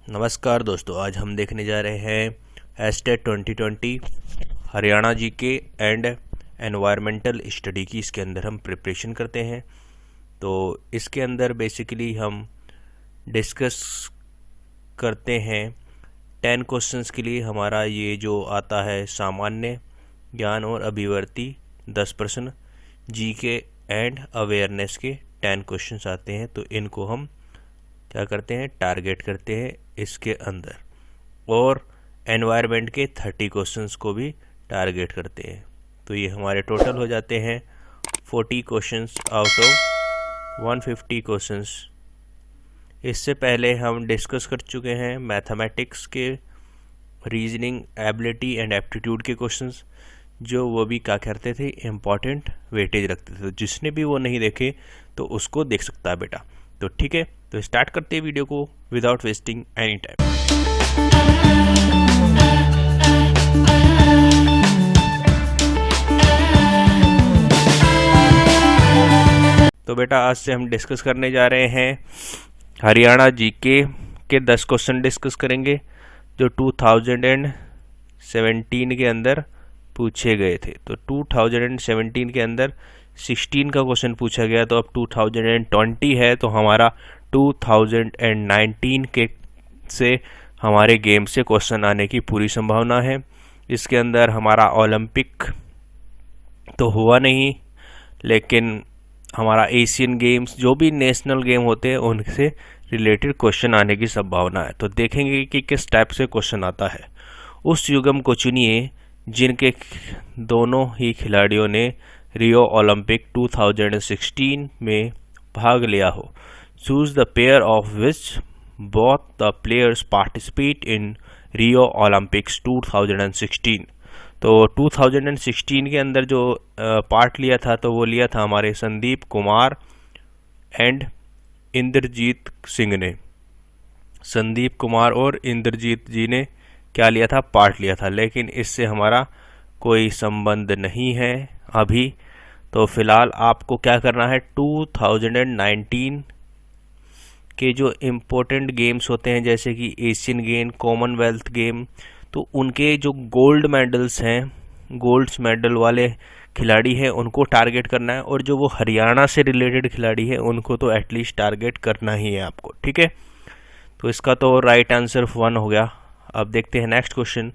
नमस्कार दोस्तों, आज हम देखने जा रहे हैं estate 2020 Haryana GK and environmental study की। इसके अंदर हम प्रिपरेशन करते हैं। तो इसके अंदर बेसिकली हम डिस्कस करते हैं 10 क्वेश्चंस के लिए। हमारा ये जो आता है सामान्य ज्ञान और अभिवर्ती 10 प्रश्न, जीके एंड अवेयरनेस के 10 क्वेश्चंस आते हैं। तो इनको हम क्या करते हैं, टारगेट करते हैं इसके अंदर, और एनवायरनमेंट के 30 क्वेश्चंस को भी टारगेट करते हैं। तो ये हमारे टोटल हो जाते हैं 40 क्वेश्चंस आउट ऑफ 150 क्वेश्चंस। इससे पहले हम डिस्कस कर चुके हैं मैथमेटिक्स के रीजनिंग, एबिलिटी एंड एप्टीट्यूड के क्वेश्चंस, जो वो भी क्या करते थे, इम्पॉर्टेंट वेटेज रखते थे। तो जिसने भी वो नहीं देखे तो उसको देख सकता है बेटा। तो ठीक है, तो स्टार्ट करते हैं वीडियो को विदाउट वेस्टिंग एनी टाइम। तो बेटा आज से हम डिस्कस करने जा रहे हैं हरियाणा जीके के 10 क्वेश्चन डिस्कस करेंगे जो 2017 के अंदर पूछे गए थे। तो 2017 के अंदर 16 का क्वेश्चन पूछा गया, तो अब 2020 है, तो हमारा 2019 के से हमारे गेम से क्वेश्चन आने की पूरी संभावना है। इसके अंदर हमारा ओलंपिक तो हुआ नहीं, लेकिन हमारा एशियन गेम्स, जो भी नेशनल गेम होते हैं, उनसे रिलेटेड क्वेश्चन आने की संभावना है। तो देखेंगे कि किस टाइप से क्वेश्चन आता है। उस युगम को चुनिए जिनके दोनों ही खिलाड़ियों ने रियो ओलंपिक 2016 में भाग लिया हो। Choose the pair of which both the players participate in Rio Olympics 2016। तो 2016 के अंदर जो पार्ट लिया था, तो वो लिया था हमारे संदीप कुमार एंड इंद्रजीत सिंह ने। संदीप कुमार और इंद्रजीत जी ने क्या लिया था, पार्ट लिया था, लेकिन इससे हमारा कोई संबंध नहीं है अभी। तो फिलहाल आपको क्या करना है, 2019 के जो इम्पोर्टेंट गेम्स होते हैं, जैसे कि एशियन गेम, कॉमनवेल्थ गेम, तो उनके जो गोल्ड मेडल्स हैं, गोल्ड मेडल वाले खिलाड़ी हैं, उनको टारगेट करना है। और जो वो हरियाणा से रिलेटेड खिलाड़ी है, उनको तो एटलीस्ट टारगेट करना ही है आपको, ठीक है। तो इसका तो राइट आंसर 1 हो गया। अब देखते हैं नेक्स्ट क्वेश्चन।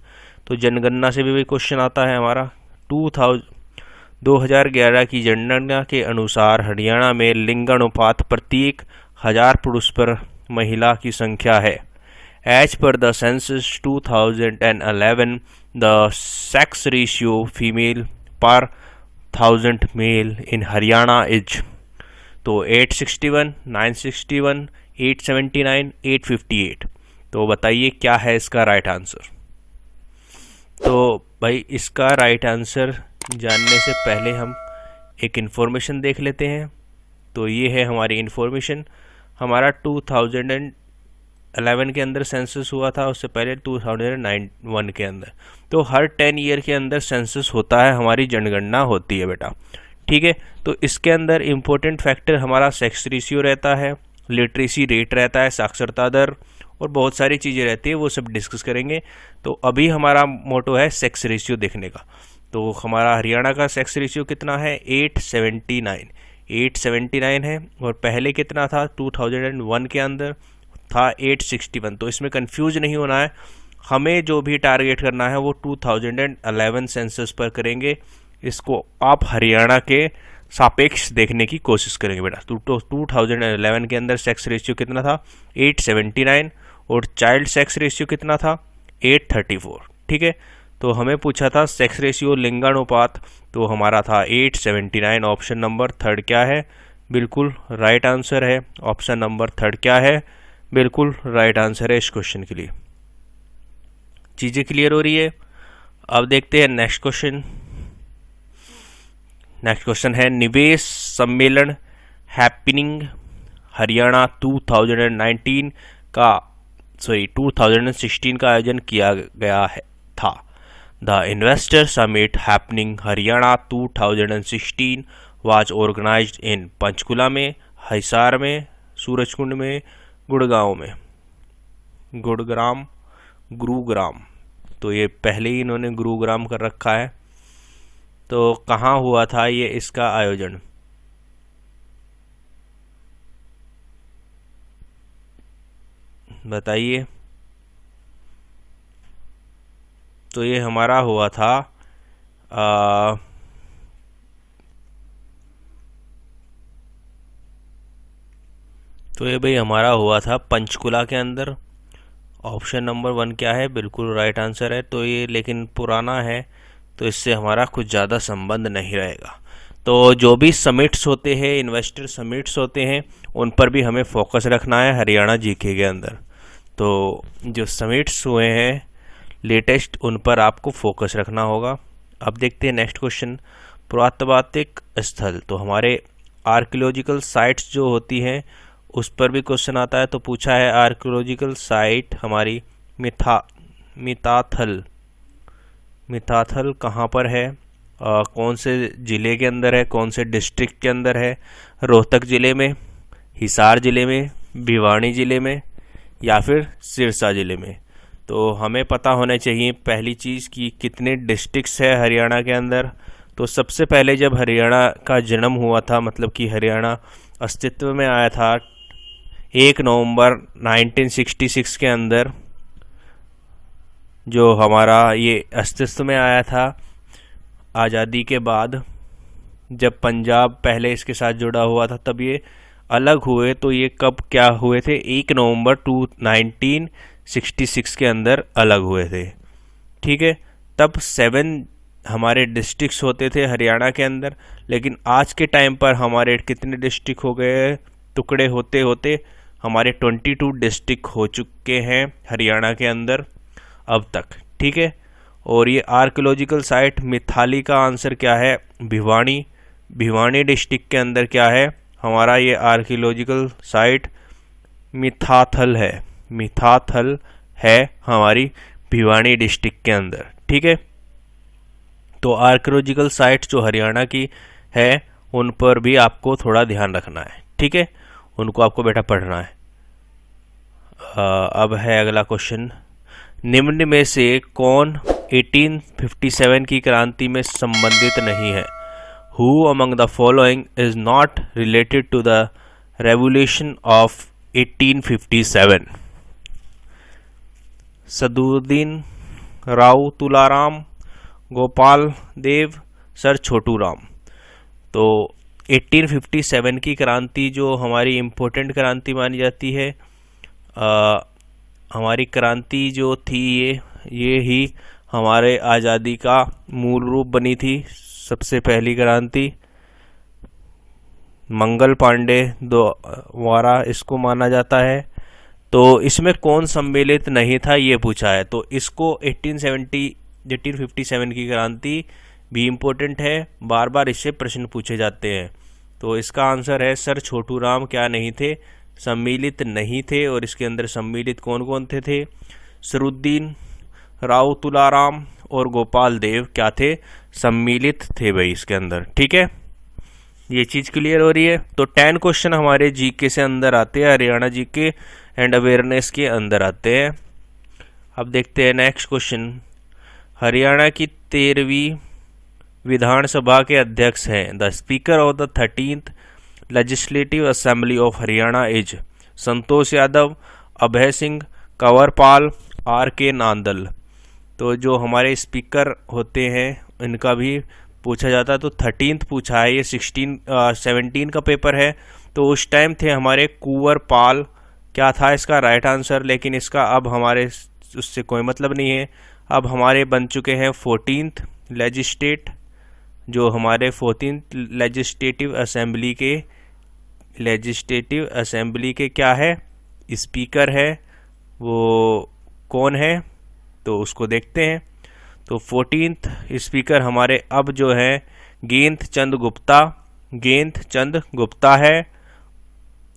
तो जनगणना से भी क्वेश्चन आता है हमारा। 2011 की जनगणना के अनुसार हरियाणा में लिंगानुपात प्रत्येक 1000 पुरुष पर महिला की संख्या है। As per the census 2011 the sex ratio female per 1000 mail in Haryana is. तो 861, 961, 879, 858। तो बताइए क्या है इसका राइट आंसर। तो भाई इसका राइट आंसर जानने से पहले हम एक इन्फॉर्मेशन देख लेते हैं। तो ये है हमारी इन्फॉर्मेशन। हमारा 2011 के अंदर सेंसस हुआ था, उससे पहले 2001 के अंदर। तो हर 10 ईयर के अंदर सेंसस होता है, हमारी जनगणना होती है बेटा, ठीक है। तो इसके अंदर इम्पोर्टेंट फैक्टर हमारा सेक्स रेशियो रहता है, लिटरेसी रेट रहता है, साक्षरता दर, और बहुत सारी चीज़ें रहती है, वो सब डिस्कस करेंगे। तो अभी हमारा मोटो है सेक्स रेशियो देखने का। तो हमारा हरियाणा का सेक्स रेशियो कितना है, 879 है। और पहले कितना था, 2001 के अंदर था 861। तो इसमें कंफ्यूज नहीं होना है, हमें जो भी टारगेट करना है वो 2011 सेंसस पर करेंगे। इसको आप हरियाणा के सापेक्ष देखने की कोशिश करेंगे बेटा। तो 2011 के अंदर सेक्स रेशियो कितना था, 879, और चाइल्ड सेक्स रेशियो कितना था, 834, ठीक है। तो हमें पूछा था सेक्स रेशियो, लिंगानुपात, तो हमारा था 879। ऑप्शन नंबर 3 क्या है, बिल्कुल राइट आंसर है। ऑप्शन नंबर 3 क्या है, बिल्कुल राइट आंसर है इस क्वेश्चन के लिए। चीज़ें क्लियर हो रही है। अब देखते हैं नेक्स्ट क्वेश्चन। नेक्स्ट क्वेश्चन है निवेश सम्मेलन हैपनिंग हरियाणा 2016 का आयोजन किया गया था। The investor summit happening Haryana 2016 was organised in Panchkula में, हिसार में, सूरजकुंड में, गुड़गांव में। गुड़ग्राम, गुरुग्राम। तो ये पहले ही इन्होंने गुरुग्राम कर रखा है। तो कहाँ हुआ था ये इसका आयोजन? बताइए। तो ये हमारा हुआ था तो ये भाई हमारा हुआ था पंचकुला के अंदर। ऑप्शन नंबर 1 क्या है? बिल्कुल राइट आंसर है। तो ये लेकिन पुराना है, तो इससे हमारा कुछ ज़्यादा संबंध नहीं रहेगा। तो जो भी समिट्स होते हैं, इन्वेस्टर समिट्स होते हैं, उन पर भी हमें फोकस रखना है हरियाणा जीके के अंदर। तो जो समिट्स हुए हैं लेटेस्ट, उन पर आपको फोकस रखना होगा। अब देखते हैं नेक्स्ट क्वेश्चन, पुरातात्विक स्थल। तो हमारे आर्कियोलॉजिकल साइट्स जो होती हैं उस पर भी क्वेश्चन आता है। तो पूछा है आर्कियोलॉजिकल साइट हमारी मिताथल कहाँ पर है, कौन से ज़िले के अंदर है, कौन से डिस्ट्रिक्ट के अंदर है? रोहतक ज़िले में, हिसार ज़िले में, भिवानी ज़िले में, या फिर सिरसा ज़िले में? तो हमें पता होना चाहिए पहली चीज़ कि कितने डिस्ट्रिक्ट्स है हरियाणा के अंदर। तो सबसे पहले जब हरियाणा का जन्म हुआ था, मतलब कि हरियाणा अस्तित्व में आया था 1 नवंबर 1966 के अंदर, जो हमारा ये अस्तित्व में आया था आज़ादी के बाद। जब पंजाब पहले इसके साथ जुड़ा हुआ था तब ये अलग हुए। तो ये कब क्या हुए थे? 1 नवंबर 1966 के अंदर अलग हुए थे। ठीक है, तब 7 हमारे डिस्ट्रिक्ट्स होते थे हरियाणा के अंदर, लेकिन आज के टाइम पर हमारे कितने डिस्ट्रिक्ट हो गए? टुकड़े होते होते हमारे 22 डिस्ट्रिक्ट हो चुके हैं हरियाणा के अंदर अब तक। ठीक है, और ये आर्कियोलॉजिकल साइट मिथाली का आंसर क्या है? भिवानी डिस्ट्रिक्ट के अंदर क्या है हमारा ये आर्कियोलॉजिकल साइट? मिथाथल है हमारी भिवानी डिस्ट्रिक्ट के अंदर। ठीक है, तो आर्कियोलॉजिकल साइट जो हरियाणा की है उन पर भी आपको थोड़ा ध्यान रखना है। ठीक है, उनको आपको बेटा पढ़ना है। अब है अगला क्वेश्चन, निम्न में से कौन 1857 की क्रांति में संबंधित नहीं है? Who among the following is not related to the revolution of 1857? Saduddin Rao Tularam, Gopal Dev, Sir Chhotu Ram. तो 1857 की क्रांति जो हमारी इम्पोर्टेंट क्रांति मानी जाती है, हमारी क्रांति जो थी ये ही हमारे आज़ादी का मूल रूप बनी थी। सबसे पहली क्रांति मंगल पांडे द्वारा इसको माना जाता है। तो इसमें कौन सम्मिलित नहीं था ये पूछा है। तो इसको 1857 की क्रांति भी इम्पोर्टेंट है, बार बार इससे प्रश्न पूछे जाते हैं। तो इसका आंसर है सर छोटू राम क्या नहीं थे? सम्मिलित नहीं थे। और इसके अंदर सम्मिलित कौन कौन थे? सरुद्दीन राव तुलाराम और गोपाल देव क्या थे? सम्मिलित थे भाई इसके अंदर। ठीक है, ये चीज़ क्लियर हो रही है। तो 10 क्वेश्चन हमारे जीके से अंदर आते हैं, हरियाणा जीके एंड अवेयरनेस के अंदर आते हैं। अब देखते हैं नेक्स्ट क्वेश्चन, हरियाणा की 13वीं विधानसभा के अध्यक्ष हैं। The speaker of the 13th legislative assembly of Haryana is Santosh Yadav, Abhay Singh, Kanwarpal, R K Nandal. तो जो हमारे स्पीकर होते हैं इनका भी पूछा जाता है। तो 13th पूछा है, ये 17 का पेपर है। तो उस टाइम थे हमारे कुंवरपाल, क्या था इसका राइट आंसर? लेकिन इसका अब हमारे उससे कोई मतलब नहीं है। अब हमारे बन चुके हैं 14th लेजिस्लेट, जो हमारे 14th लेजिस्लेटिव असेंबली के क्या है? स्पीकर है। वो कौन है? तो उसको देखते हैं। तो 14th स्पीकर हमारे अब जो है गेंद चंद गुप्ता है।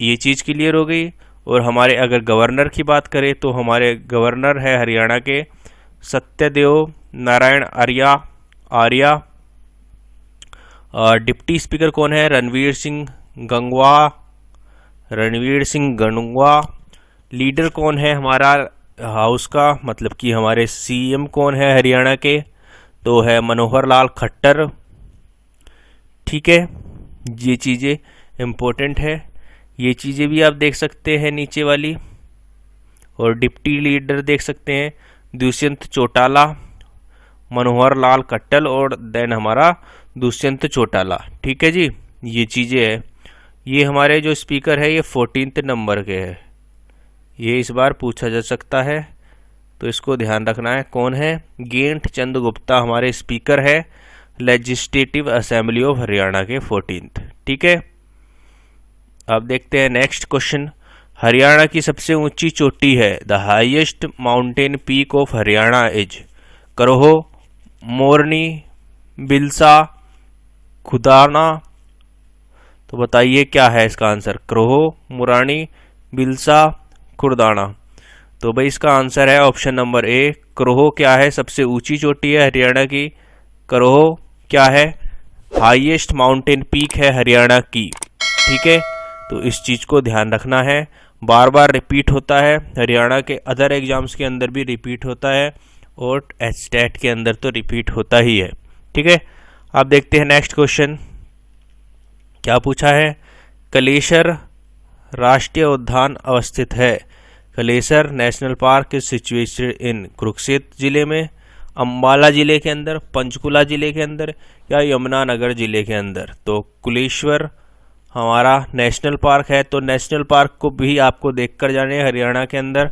ये चीज़ क्लियर हो गई। और हमारे अगर गवर्नर की बात करें तो हमारे गवर्नर है हरियाणा के सत्यदेव नारायण आर्या। डिप्टी स्पीकर कौन है? रणवीर सिंह गंगवा। लीडर कौन है हमारा हाउस का, मतलब कि हमारे सीएम कौन है हरियाणा के, तो है मनोहर लाल खट्टर। ठीक है, ये चीज़ें इम्पोर्टेंट है, ये चीज़ें भी आप देख सकते हैं नीचे वाली। और डिप्टी लीडर देख सकते हैं दुष्यंत चौटाला, मनोहर लाल खट्टर और देन हमारा दुष्यंत चौटाला। ठीक है जी, ये चीज़ें है। ये हमारे जो स्पीकर है ये 14 नंबर के है, ये इस बार पूछा जा सकता है, तो इसको ध्यान रखना है। कौन है? गेंट चंद गुप्ता हमारे स्पीकर है लेजिस्लेटिव असेंबली ऑफ हरियाणा के 14th। ठीक है, अब देखते हैं नेक्स्ट क्वेश्चन। हरियाणा की सबसे ऊंची चोटी है, the highest mountain peak of Haryana is करोहो, मोरनी, बिलसा, खुदाना। तो बताइए क्या है इसका आंसर? करोहो, मुरानी, बिलसा, खुरदाना। तो भाई इसका आंसर है ऑप्शन नंबर ए, करोहो क्या है सबसे ऊंची चोटी है हरियाणा की। करोहो क्या है? हाईएस्ट माउंटेन पीक है हरियाणा की। ठीक है, तो इस चीज़ को ध्यान रखना है, बार बार रिपीट होता है, हरियाणा के अदर एग्जाम्स के अंदर भी रिपीट होता है और एचटेट के अंदर तो रिपीट होता ही है। ठीक है, अब देखते हैं नेक्स्ट क्वेश्चन क्या पूछा है। कलेसर राष्ट्रीय उद्यान अवस्थित है, Kalesar national park is situated in Kurukshetra जिले में, अंबाला जिले के अंदर, पंचकुला जिले के अंदर या यमुनानगर जिले के अंदर। तो कुलेश्वर हमारा नेशनल पार्क है, तो नेशनल पार्क को भी आपको देखकर जाने हरियाणा के अंदर।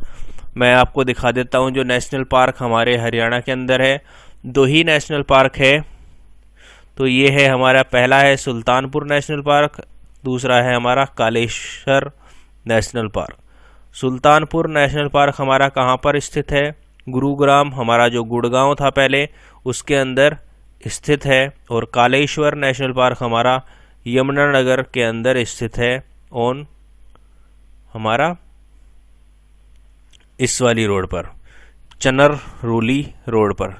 मैं आपको दिखा देता हूँ जो नेशनल पार्क हमारे हरियाणा के अंदर है, दो ही नेशनल पार्क है। तो ये है हमारा, पहला है सुल्तानपुर नेशनल पार्क, दूसरा है हमारा Kaleshwar national park. Sultanpur national park हमारा कहाँ पर स्थित है? गुरुग्राम, हमारा जो गुड़गांव था पहले उसके अंदर स्थित है। और कालेश्वर नेशनल पार्क हमारा यमुनानगर के अंदर स्थित है, ऑन हमारा इस वाली रोड पर, चनररोली रोड पर,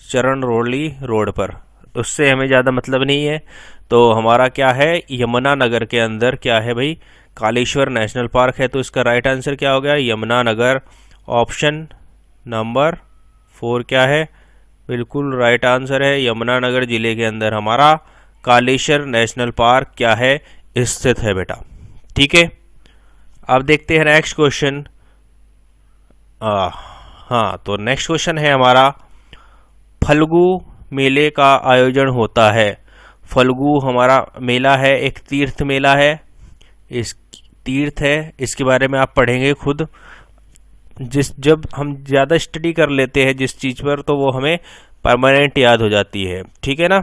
चरणरोली रोड पर। उससे हमें ज़्यादा मतलब नहीं है। तो हमारा क्या है, यमुनानगर के अंदर क्या है भाई, कालेश्वर नेशनल पार्क है। तो इसका राइट आंसर क्या हो गया? यमुनानगर। ऑप्शन नंबर 4 क्या है? बिल्कुल राइट आंसर है, यमुनानगर जिले के अंदर हमारा कालेश्वर नेशनल पार्क क्या है, स्थित है बेटा। ठीक है, अब देखते हैं नेक्स्ट क्वेश्चन। हाँ, तो नेक्स्ट क्वेश्चन है हमारा, फल्गु मेले का आयोजन होता है। फल्गु हमारा मेला है, एक तीर्थ मेला है, इस तीर्थ है, इसके बारे में आप पढ़ेंगे खुद। जब हम ज़्यादा स्टडी कर लेते हैं जिस चीज़ पर, तो वो हमें परमानेंट याद हो जाती है। ठीक है ना,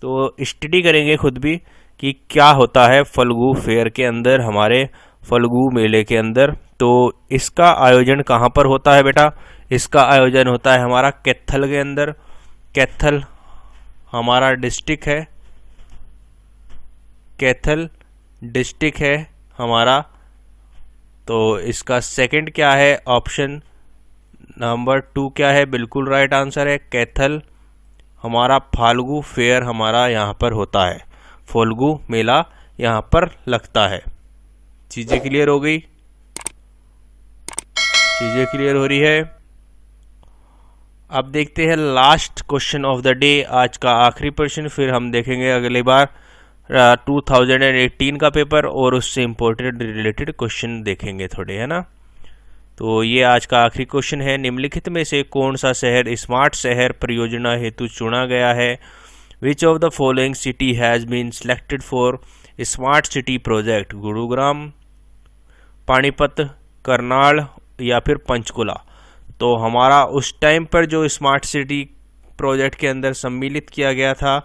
तो स्टडी करेंगे खुद भी कि क्या होता है फल्गु फेयर के अंदर, हमारे फल्गु मेले के अंदर। तो इसका आयोजन कहाँ पर होता है बेटा? इसका आयोजन होता है हमारा कैथल के अंदर। कैथल हमारा डिस्ट्रिक्ट है, कैथल डिस्ट्रिक्ट है हमारा। तो इसका सेकंड क्या है? ऑप्शन नंबर 2 क्या है? बिल्कुल राइट आंसर है, कैथल हमारा फाल्गु फेयर हमारा यहाँ पर होता है, फाल्गु मेला यहाँ पर लगता है। चीज़ें क्लियर हो गई? चीज़ें क्लियर हो रही है? अब देखते हैं last question of the day, आज का आखिरी प्रश्न, फिर हम देखेंगे अगली बार 2018 का पेपर और उससे इम्पोर्टेंट रिलेटेड क्वेश्चन देखेंगे थोड़े, है ना। तो ये आज का आखिरी क्वेश्चन है, निम्नलिखित में से कौन सा शहर स्मार्ट शहर परियोजना हेतु चुना गया है? Which of the following city has been selected for smart city project? Gurugram, Panipat, Karnal या फिर पंचकुला। तो हमारा उस टाइम पर जो स्मार्ट सिटी प्रोजेक्ट के अंदर सम्मिलित किया गया था,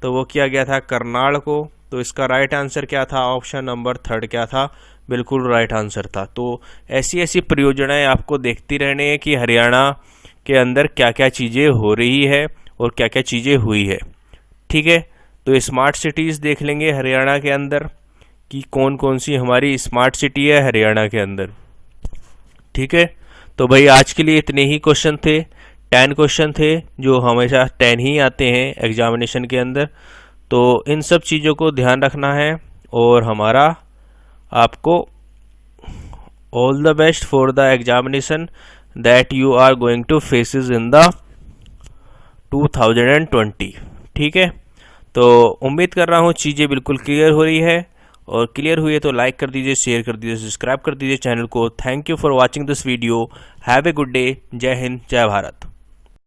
तो वो किया गया था करनाल को। तो इसका राइट आंसर क्या था? ऑप्शन नंबर 3 क्या था? बिल्कुल राइट आंसर था। तो ऐसी ऐसी परियोजनाएं आपको देखती रहनी है कि हरियाणा के अंदर क्या क्या चीज़ें हो रही है और क्या क्या चीज़ें हुई है। ठीक है, तो स्मार्ट सिटीज़ देख लेंगे हरियाणा के अंदर कि कौन कौन सी हमारी स्मार्ट सिटी है हरियाणा के अंदर। ठीक है, तो भाई आज के लिए इतने ही क्वेश्चन थे, 10 क्वेश्चन थे, जो हमेशा 10 ही आते हैं एग्जामिनेशन के अंदर। तो इन सब चीज़ों को ध्यान रखना है और हमारा आपको all the best for the examination. That you are going to faces in the 2020। ठीक है, तो उम्मीद कर रहा हूँ चीज़ें बिल्कुल क्लियर हो रही है, और क्लियर हुई है तो लाइक कर दीजिए, शेयर कर दीजिए, सब्सक्राइब कर दीजिए चैनल को। Thank you for watching this video. Have a good day. जय हिंद, जय भारत।